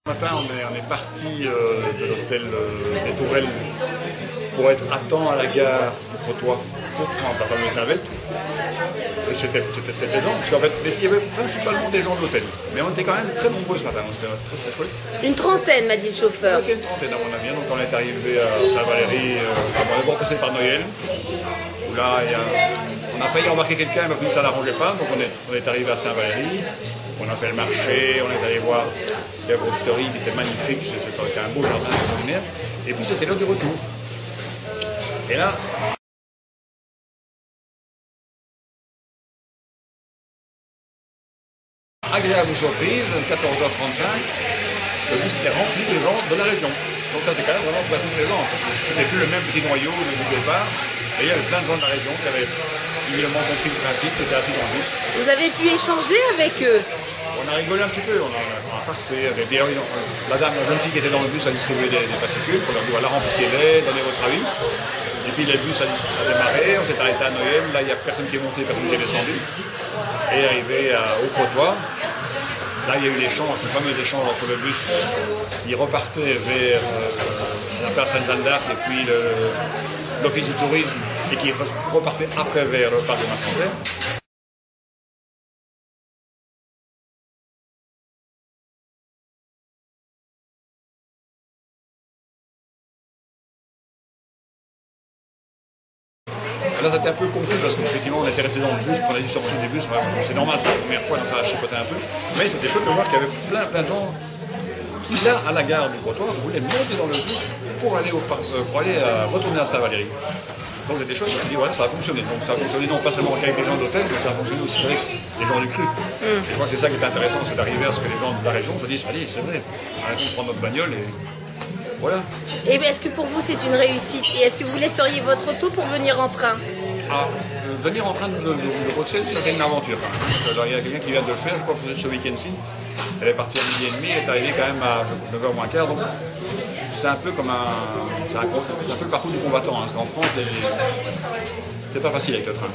Ce matin, on est parti de l'hôtel des Tourelles pour être à temps à la gare du Crotoy pour prendre la fameuse navette. C'était plaisant, parce qu'en fait, il y avait principalement des gens de l'hôtel. Mais on était quand même très nombreux ce matin, c'était très chouette. Une trentaine, m'a dit le chauffeur. Une trentaine à mon avis, donc on est arrivé à Saint-Valery, on est d'abord passé par Noël, où là, on a failli embarquer quelqu'un, mais ça n'arrangeait pas, donc on est arrivé à Saint-Valery. On a fait le marché, on est allé voir la Historie qui était magnifique, c'était un beau jardin extraordinaire. Et puis c'était l'heure du retour. Et là, agréable surprise, 14h35, le bus était rempli de gens de la région. Donc ça c'était quand même vraiment pas tous les gens. C'était plus le même petit noyau du départ. Et il y avait plein de gens de la région qui avaient évidemment compris le principe, qui étaient assis dans le bus. Vous avez pu échanger avec eux? On a rigolé un petit peu, on a farcé. La jeune fille qui était dans le bus a distribué des fascicules pour leur dire voilà, remplissez-les, donnez votre avis. Et puis le bus a démarré, on s'est arrêté à Noël, là il n'y a personne qui est monté, personne qui est descendu. Et arrivé au Crotoy, là il y a eu l'échange, le fameux échange entre le bus qui repartait vers la place Sainte-Jeanne d'Arc et puis l'office du tourisme et qui repartait après vers le parc des Marques Français. Là, c'était un peu confus parce qu'effectivement, on était resté dans le bus, on a dû sortir du bus. C'est normal, c'est la première fois, donc ça a chipoté un peu. Mais c'était chouette de voir qu'il y avait plein de gens qui, là, à la gare du Crotoy, voulaient monter dans le bus pour aller retourner à Saint-Valery. Donc c'était chouette, on s'est dit, voilà, ça a fonctionné. Donc ça a fonctionné non pas seulement avec des gens d'hôtel, mais ça a fonctionné aussi avec les gens du cru. Et je crois que c'est ça qui est intéressant, c'est d'arriver à ce que les gens de la région se disent, allez, c'est vrai, arrêtons de prendre notre bagnole et voilà. Et bien, est-ce que pour vous c'est une réussite? Et est-ce que vous laisseriez votre auto pour venir en train? Venir en train de Bruxelles, ça c'est une aventure. Alors, il y a quelqu'un qui vient de le faire, je crois que ce week-end-ci. Elle est partie à 12h30, elle est arrivée quand même à 9h moins quart. Donc c'est un peu comme c'est un peu le parcours du combattant. Parce qu'en France, c'est pas facile avec le train.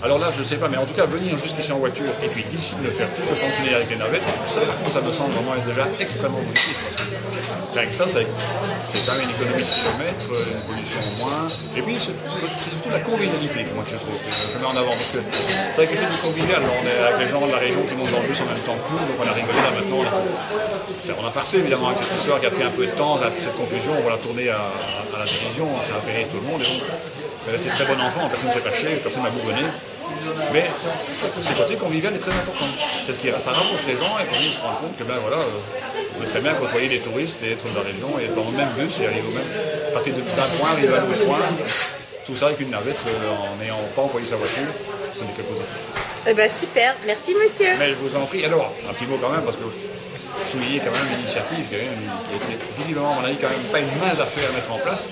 Alors là, je ne sais pas, mais en tout cas, venir jusqu'ici en voiture et puis d'ici de faire tout, de fonctionner avec les navettes, ça par contre, ça me semble vraiment être déjà extrêmement positif. Rien que ça, c'est quand même une économie de kilomètres, une pollution en moins. Et puis, c'est surtout la convivialité, moi, que je trouve, que je mets en avant. Parce que c'est quelque chose de convivial. On est avec les gens de la région qui montent dans le bus en même temps que nous, donc on a rigolé là maintenant. On a farcé évidemment avec cette histoire qui a pris un peu de temps, cette confusion. On va la tourner à la télévision, ça a fait rire tout le monde. Et donc, c'est resté très bon enfant, personne ne s'est fâché, personne n'a bourgonné. Mais ce côté convivial est très important. C'est ça rapproche les gens et puis ils se rendent compte que ben voilà, on peut très bien côtoyer des touristes et être de la région et être dans le même bus et arriver au même, partir d'un point, arriver à l'autre point. Tout ça avec une navette en n'ayant pas employé sa voiture, ce n'est que positif. Eh ben super, merci monsieur. Mais je vous en prie. Alors, un petit mot quand même, parce que souligner quand même l'initiative qui a été visiblement, à mon avis, quand même pas une mince affaire à mettre en place.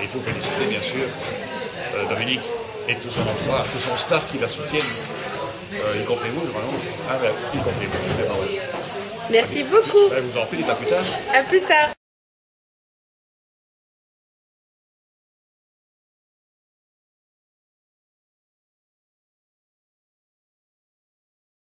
Et il faut féliciter bien sûr Dominique et tout son entourage, tout son staff qui la soutiennent, y compris vous, vraiment. Y compris vous, c'est pas vrai. Merci beaucoup. Je vous en prie, à plus tard. À plus tard.